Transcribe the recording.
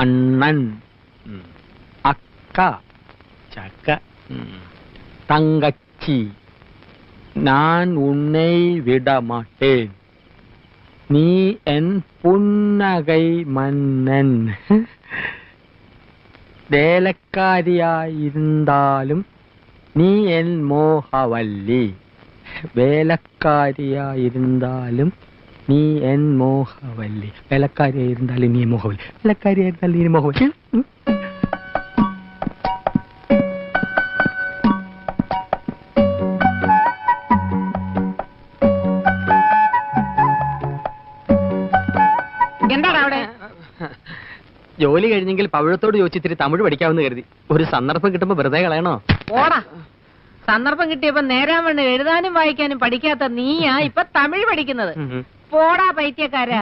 അണ്ണൻ, അക്ക, ചക്ക, തങ്കച്ചി, ഞാൻ ഉന്നെ വിടമാട്ടേൻ, നീ എൻ പുന്നകൈ മന്നൻ. വേലക്കാരിയായിരുന്നാലും നീ എൻ മോഹവല്ലി. വേലക്കാരിയായിരുന്നാലും നീ എൻ മോഹവല്ലി. വേലക്കാരിയായിരുന്നാലും നീ മോഹവല്ലി. വേലക്കാരിയായിരുന്നാലും നീ മോഹവല്ലി. എന്താണ് അവിടെ? ജോലി കഴിഞ്ഞെങ്കിൽ പവിഴത്തോട് ചോദിച്ചിത്തിരി തമിഴ് പഠിക്കാമെന്ന് കരുതി. ഒരു സന്ദർഭം കിട്ടുമ്പോ വെറുതെ കളയണോ? ഓടാ, സന്ദർഭം കിട്ടിയപ്പോ നേരാൻ വേണ്ടി എഴുതാനും വായിക്കാനും പഠിക്കാത്ത നീയാ ഇപ്പൊ തമിഴ് പഠിക്കുന്നത്. പോടാ പൈത്യക്കാരാ.